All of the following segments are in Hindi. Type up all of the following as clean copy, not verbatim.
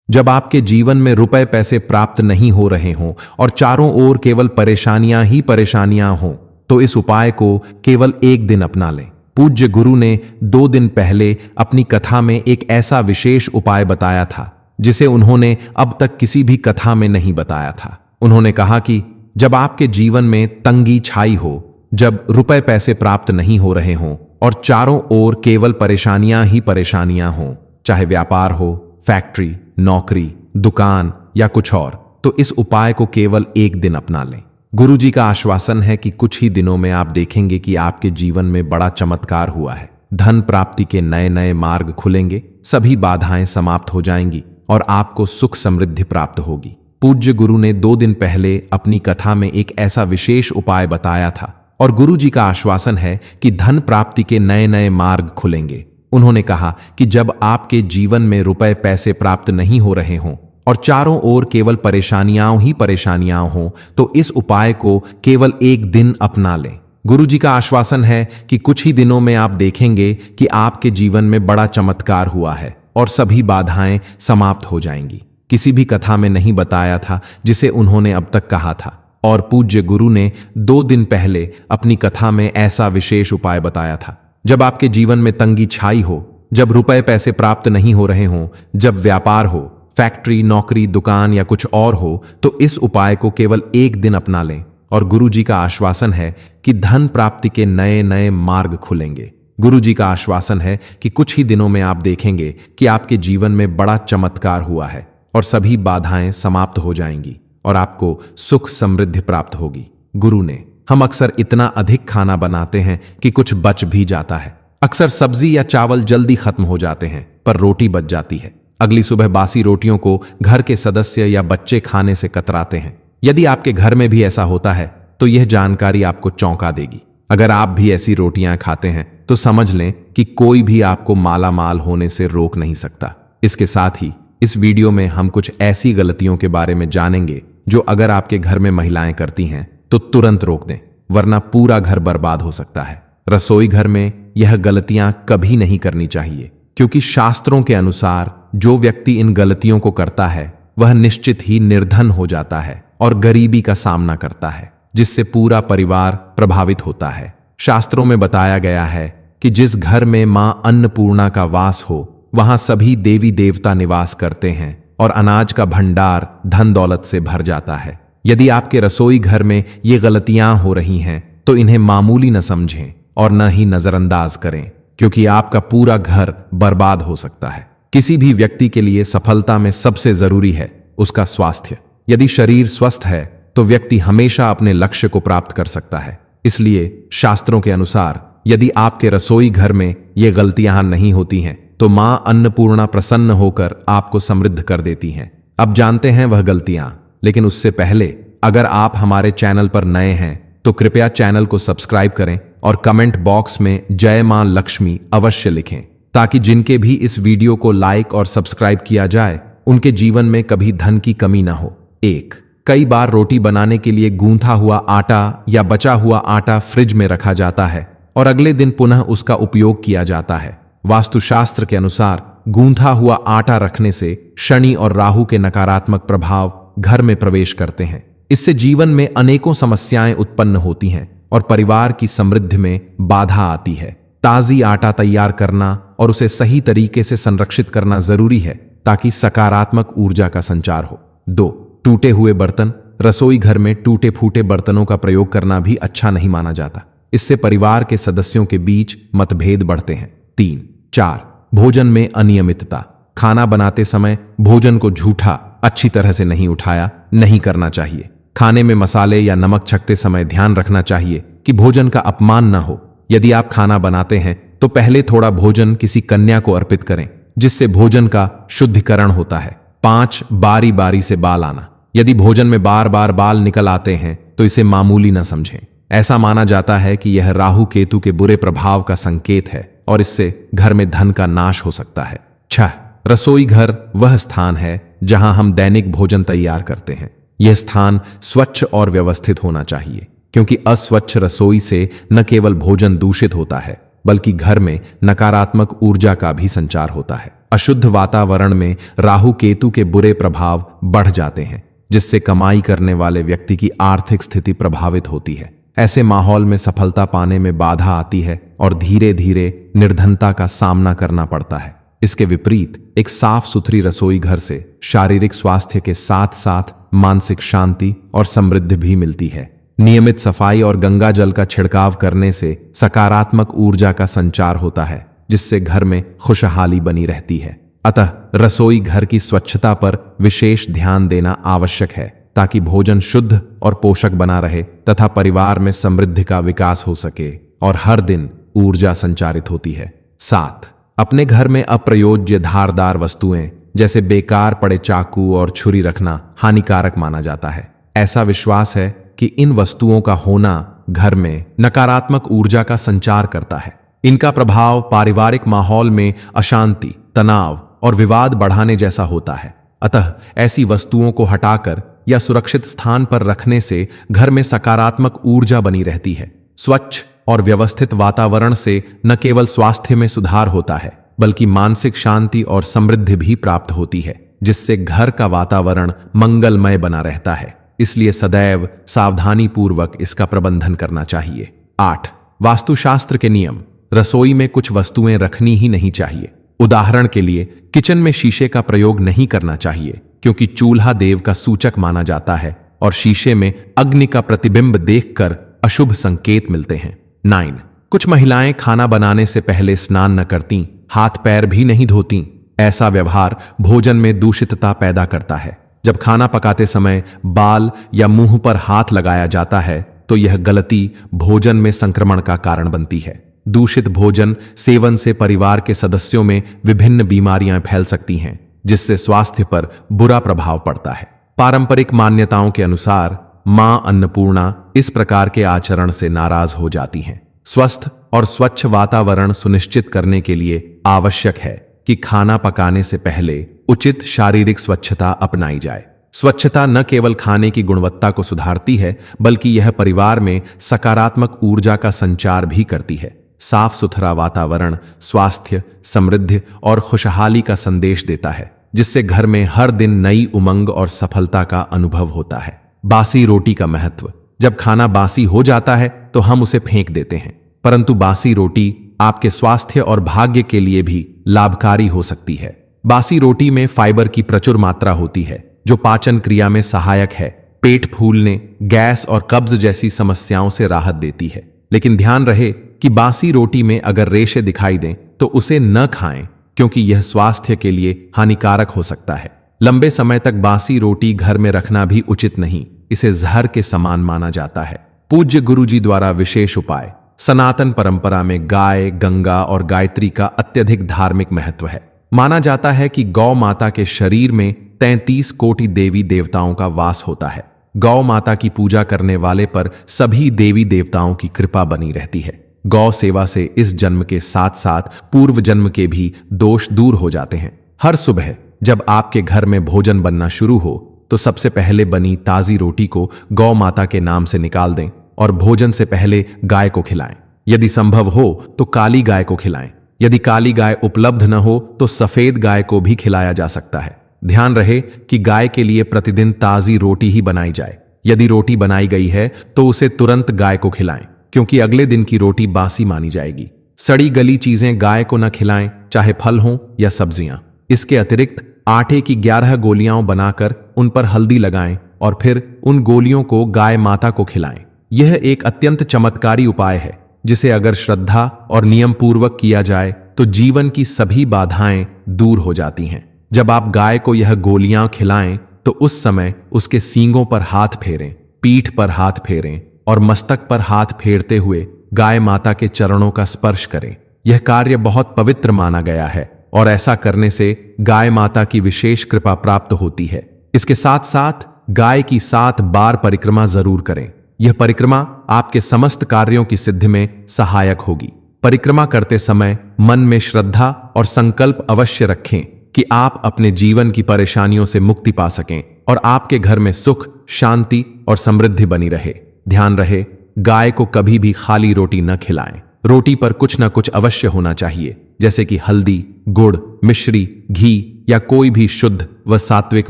जब आपके जीवन में रुपए पैसे प्राप्त नहीं हो रहे हों और चारों ओर केवल परेशानियां ही परेशानियां हों, तो इस उपाय को केवल एक दिन अपना लें। पूज्य गुरु ने 2 दिन पहले अपनी कथा में एक ऐसा विशेष उपाय बताया था जिसे उन्होंने अब तक किसी भी कथा में नहीं बताया था। उन्होंने कहा कि जब आपके जीवन में तंगी छाई हो, जब रुपए पैसे प्राप्त नहीं हो रहे हों और चारों ओर केवल परेशानियां ही परेशानियां हों, चाहे व्यापार हो, फैक्ट्री, नौकरी, दुकान या कुछ और, तो इस उपाय को केवल एक दिन अपना लें। गुरुजी का आश्वासन है कि कुछ ही दिनों में आप देखेंगे कि आपके जीवन में बड़ा चमत्कार हुआ है। धन प्राप्ति के नए नए मार्ग खुलेंगे, सभी बाधाएं समाप्त हो जाएंगी और आपको सुख समृद्धि प्राप्त होगी। पूज्य गुरु ने 2 दिन पहले अपनी कथा में एक ऐसा विशेष उपाय बताया था और गुरुजी का आश्वासन है कि धन प्राप्ति के नए नए मार्ग खुलेंगे। उन्होंने कहा कि जब आपके जीवन में रुपए पैसे प्राप्त नहीं हो रहे हों और चारों ओर केवल परेशानियां ही परेशानियां हों, तो इस उपाय को केवल एक दिन अपना लें। गुरुजी का आश्वासन है कि कुछ ही दिनों में आप देखेंगे कि आपके जीवन में बड़ा चमत्कार हुआ है और सभी बाधाएं समाप्त हो जाएंगी। किसी भी कथा में नहीं बताया था जिसे उन्होंने अब तक कहा था, और पूज्य गुरु ने 2 दिन पहले अपनी कथा में ऐसा विशेष उपाय बताया था। जब आपके जीवन में तंगी छाई हो, जब रुपए पैसे प्राप्त नहीं हो रहे हों, जब व्यापार हो, फैक्ट्री, नौकरी, दुकान या कुछ और हो, तो इस उपाय को केवल एक दिन अपना लें और गुरुजी का आश्वासन है कि धन प्राप्ति के नए नए मार्ग खुलेंगे। गुरुजी का आश्वासन है कि कुछ ही दिनों में आप देखेंगे कि आपके जीवन में बड़ा चमत्कार हुआ है और सभी बाधाएं समाप्त हो जाएंगी और आपको सुख समृद्धि प्राप्त होगी। गुरु ने हम अक्सर इतना अधिक खाना बनाते हैं कि कुछ बच भी जाता है। अक्सर सब्जी या चावल जल्दी खत्म हो जाते हैं, पर रोटी बच जाती है। अगली सुबह बासी रोटियों को घर के सदस्य या बच्चे खाने से कतराते हैं। यदि आपके घर में भी ऐसा होता है तो यह जानकारी आपको चौंका देगी। अगर आप भी ऐसी रोटियां खाते हैं तो समझ लें कि कोई भी आपको माला माल होने से रोक नहीं सकता। इसके साथ ही इस वीडियो में हम कुछ ऐसी गलतियों के बारे में जानेंगे जो अगर आपके घर में महिलाएं करती हैं तो तुरंत रोक दें, वरना पूरा घर बर्बाद हो सकता है। रसोई घर में यह गलतियां कभी नहीं करनी चाहिए, क्योंकि शास्त्रों के अनुसार जो व्यक्ति इन गलतियों को करता है वह निश्चित ही निर्धन हो जाता है और गरीबी का सामना करता है, जिससे पूरा परिवार प्रभावित होता है। शास्त्रों में बताया गया है कि जिस घर में मां अन्नपूर्णा का वास हो, वहां सभी देवी देवता निवास करते हैं और अनाज का भंडार धन दौलत से भर जाता है। यदि आपके रसोई घर में ये गलतियां हो रही हैं तो इन्हें मामूली न समझें और न ही नजरअंदाज करें, क्योंकि आपका पूरा घर बर्बाद हो सकता है। किसी भी व्यक्ति के लिए सफलता में सबसे जरूरी है उसका स्वास्थ्य। यदि शरीर स्वस्थ है तो व्यक्ति हमेशा अपने लक्ष्य को प्राप्त कर सकता है। इसलिए शास्त्रों के अनुसार यदि आपके रसोई घर में ये गलतियां नहीं होती हैं तो मां अन्नपूर्णा प्रसन्न होकर आपको समृद्ध कर देती हैं। अब जानते हैं वह गलतियां, लेकिन उससे पहले अगर आप हमारे चैनल पर नए हैं तो कृपया चैनल को सब्सक्राइब करें और कमेंट बॉक्स में जय मां लक्ष्मी अवश्य लिखें, ताकि जिनके भी इस वीडियो को लाइक और सब्सक्राइब किया जाए उनके जीवन में कभी धन की कमी ना हो। 1. कई बार रोटी बनाने के लिए गूंथा हुआ आटा या बचा हुआ आटा फ्रिज में रखा जाता है और अगले दिन पुनः उसका उपयोग किया जाता है। वास्तुशास्त्र के अनुसार गूंथा हुआ आटा रखने से शनि और राहु के नकारात्मक प्रभाव घर में प्रवेश करते हैं। इससे जीवन में अनेकों समस्याएं उत्पन्न होती हैं और परिवार की समृद्धि में बाधा आती है। ताजी आटा तैयार करना और उसे सही तरीके से संरक्षित करना जरूरी है ताकि सकारात्मक ऊर्जा का संचार हो। 2. टूटे हुए बर्तन। रसोई घर में टूटे फूटे बर्तनों का प्रयोग करना भी अच्छा नहीं माना जाता। इससे परिवार के सदस्यों के बीच मतभेद बढ़ते हैं। 3. 4. भोजन में अनियमितता। खाना बनाते समय भोजन को झूठा अच्छी तरह से नहीं उठाया नहीं करना चाहिए। खाने में मसाले या नमक छकते समय ध्यान रखना चाहिए कि भोजन का अपमान न हो। यदि आप खाना बनाते हैं तो पहले थोड़ा भोजन किसी कन्या को अर्पित करें, जिससे भोजन का शुद्धिकरण होता है। 5. बारी बारी से बाल आना। यदि भोजन में बार बार बाल निकल आते हैं तो इसे मामूली न समझें। ऐसा माना जाता है कि यह राहु केतु के बुरे प्रभाव का संकेत है और इससे घर में धन का नाश हो सकता है। 6. रसोई घर वह स्थान है जहां हम दैनिक भोजन तैयार करते हैं। यह स्थान स्वच्छ और व्यवस्थित होना चाहिए, क्योंकि अस्वच्छ रसोई से न केवल भोजन दूषित होता है बल्कि घर में नकारात्मक ऊर्जा का भी संचार होता है। अशुद्ध वातावरण में राहु केतु के बुरे प्रभाव बढ़ जाते हैं, जिससे कमाई करने वाले व्यक्ति की आर्थिक स्थिति प्रभावित होती है। ऐसे माहौल में सफलता पाने में बाधा आती है और धीरे धीरे निर्धनता का सामना करना पड़ता है। इसके विपरीत एक साफ सुथरी रसोई घर से शारीरिक स्वास्थ्य के साथ साथ मानसिक शांति और समृद्धि भी मिलती है। नियमित सफाई और गंगा जल का छिड़काव करने से सकारात्मक ऊर्जा का संचार होता है, जिससे घर में खुशहाली बनी रहती है। अतः रसोई घर की स्वच्छता पर विशेष ध्यान देना आवश्यक है, ताकि भोजन शुद्ध और पोषक बना रहे तथा परिवार में समृद्धि का विकास हो सके और हर दिन ऊर्जा संचारित होती है। 7. अपने घर में अप्रयोज्य धारदार वस्तुएं जैसे बेकार पड़े चाकू और छुरी रखना हानिकारक माना जाता है। ऐसा विश्वास है कि इन वस्तुओं का होना घर में नकारात्मक ऊर्जा का संचार करता है। इनका प्रभाव पारिवारिक माहौल में अशांति, तनाव और विवाद बढ़ाने जैसा होता है। अतः ऐसी वस्तुओं को हटाकर या सुरक्षित स्थान पर रखने से घर में सकारात्मक ऊर्जा बनी रहती है। स्वच्छ और व्यवस्थित वातावरण से न केवल स्वास्थ्य में सुधार होता है, बल्कि मानसिक शांति और समृद्धि भी प्राप्त होती है, जिससे घर का वातावरण मंगलमय बना रहता है। इसलिए सदैव सावधानी पूर्वक इसका प्रबंधन करना चाहिए। 8. वास्तुशास्त्र के नियम। रसोई में कुछ वस्तुएं रखनी ही नहीं चाहिए। उदाहरण के लिए किचन में शीशे का प्रयोग नहीं करना चाहिए, क्योंकि चूल्हा देव का सूचक माना जाता है और शीशे में अग्नि का प्रतिबिंब देखकर अशुभ संकेत मिलते हैं। 9. कुछ महिलाएं खाना बनाने से पहले स्नान न करती, हाथ पैर भी नहीं धोती। ऐसा व्यवहार भोजन में दूषितता पैदा करता है। जब खाना पकाते समय बाल या मुंह पर हाथ लगाया जाता है, तो यह गलती भोजन में संक्रमण का कारण बनती है। दूषित भोजन सेवन से परिवार के सदस्यों में विभिन्न बीमारियां फैल सकती हैं, जिससे स्वास्थ्य पर बुरा प्रभाव पड़ता है। पारंपरिक मान्यताओं के अनुसार मां अन्नपूर्णा इस प्रकार के आचरण से नाराज हो जाती हैं। स्वस्थ और स्वच्छ वातावरण सुनिश्चित करने के लिए आवश्यक है कि खाना पकाने से पहले उचित शारीरिक स्वच्छता अपनाई जाए। स्वच्छता न केवल खाने की गुणवत्ता को सुधारती है, बल्कि यह परिवार में सकारात्मक ऊर्जा का संचार भी करती है। साफ सुथरा वातावरण स्वास्थ्य, समृद्धि और खुशहाली का संदेश देता है, जिससे घर में हर दिन नई उमंग और सफलता का अनुभव होता है। बासी रोटी का महत्व। जब खाना बासी हो जाता है तो हम उसे फेंक देते हैं, परंतु बासी रोटी आपके स्वास्थ्य और भाग्य के लिए भी लाभकारी हो सकती है। बासी रोटी में फाइबर की प्रचुर मात्रा होती है, जो पाचन क्रिया में सहायक है, पेट फूलने, गैस और कब्ज जैसी समस्याओं से राहत देती है। लेकिन ध्यान रहे कि बासी रोटी में अगर रेशे दिखाई दें तो उसे न खाएं, क्योंकि यह स्वास्थ्य के लिए हानिकारक हो सकता है। लंबे समय तक बासी रोटी घर में रखना भी उचित नहीं, इसे जहर के समान माना जाता है। पूज्य गुरुजी द्वारा विशेष उपाय। सनातन परंपरा में गाय, गंगा और गायत्री का अत्यधिक धार्मिक महत्व है। माना जाता है कि गौ माता के शरीर में 33 कोटि देवी देवताओं का वास होता है। गौ माता की पूजा करने वाले पर सभी देवी देवताओं की कृपा बनी रहती है। गौ सेवा से इस जन्म के साथ साथ पूर्व जन्म के भी दोष दूर हो जाते हैं। हर सुबह जब आपके घर में भोजन बनना शुरू हो, तो सबसे पहले बनी ताजी रोटी को गौ माता के नाम से निकाल दें और भोजन से पहले गाय को खिलाएं। यदि संभव हो तो काली गाय को खिलाएं। यदि काली गाय उपलब्ध न हो तो सफेद गाय को भी खिलाया जा सकता है। ध्यान रहे कि गाय के लिए प्रतिदिन ताजी रोटी ही बनाई जाए। यदि रोटी बनाई गई है तो उसे तुरंत गाय को खिलाएं, क्योंकि अगले दिन की रोटी बासी मानी जाएगी। सड़ी गली चीजें गाय को न खिलाएं, चाहे फल हों या सब्जियां। इसके अतिरिक्त आटे की 11 गोलियां बनाकर उन पर हल्दी लगाएं और फिर उन गोलियों को गाय माता को खिलाएं। यह एक अत्यंत चमत्कारी उपाय है, जिसे अगर श्रद्धा और नियम पूर्वक किया जाए तो जीवन की सभी बाधाएं दूर हो जाती हैं। जब आप गाय को यह गोलियां खिलाएं तो उस समय उसके सींगों पर हाथ फेरें, पीठ पर हाथ फेरें और मस्तक पर हाथ फेरते हुए गाय माता के चरणों का स्पर्श करें। यह कार्य बहुत पवित्र माना गया है और ऐसा करने से गाय माता की विशेष कृपा प्राप्त होती है। इसके साथ साथ गाय की 7 बार परिक्रमा जरूर करें। यह परिक्रमा आपके समस्त कार्यों की सिद्धि में सहायक होगी। परिक्रमा करते समय मन में श्रद्धा और संकल्प अवश्य रखें कि आप अपने जीवन की परेशानियों से मुक्ति पा सकें और आपके घर में सुख, शांति और समृद्धि बनी रहे। ध्यान रहे, गाय को कभी भी खाली रोटी न खिलाएं। रोटी पर कुछ न कुछ अवश्य होना चाहिए। जैसे कि हल्दी, गुड़, मिश्री, घी या कोई भी शुद्ध व सात्विक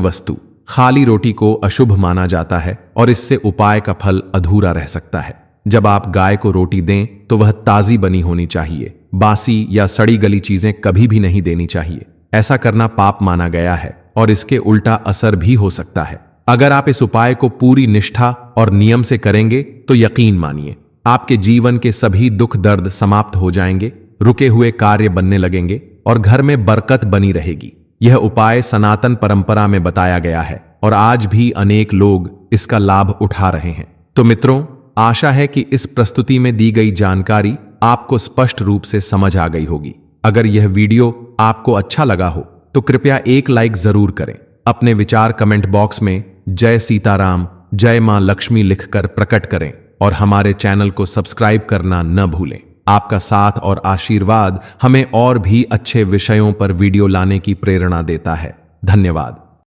वस्तु। खाली रोटी को अशुभ माना जाता है और इससे उपाय का फल अधूरा रह सकता है। जब आप गाय को रोटी दें तो वह ताजी बनी होनी चाहिए। बासी या सड़ी गली चीजें कभी भी नहीं देनी चाहिए। ऐसा करना पाप माना गया है और इसके उल्टा असर भी हो सकता है। अगर आप इस उपाय को पूरी निष्ठा और नियम से करेंगे तो यकीन मानिए आपके जीवन के सभी दुख दर्द समाप्त हो जाएंगे, रुके हुए कार्य बनने लगेंगे और घर में बरकत बनी रहेगी। यह उपाय सनातन परंपरा में बताया गया है और आज भी अनेक लोग इसका लाभ उठा रहे हैं। तो मित्रों, आशा है कि इस प्रस्तुति में दी गई जानकारी आपको स्पष्ट रूप से समझ आ गई होगी। अगर यह वीडियो आपको अच्छा लगा हो तो कृपया एक लाइक जरूर करें। अपने विचार कमेंट बॉक्स में जय सीताराम, जय मां लक्ष्मी लिखकर प्रकट करें और हमारे चैनल को सब्सक्राइब करना न भूलें। आपका साथ और आशीर्वाद हमें और भी अच्छे विषयों पर वीडियो लाने की प्रेरणा देता है। धन्यवाद।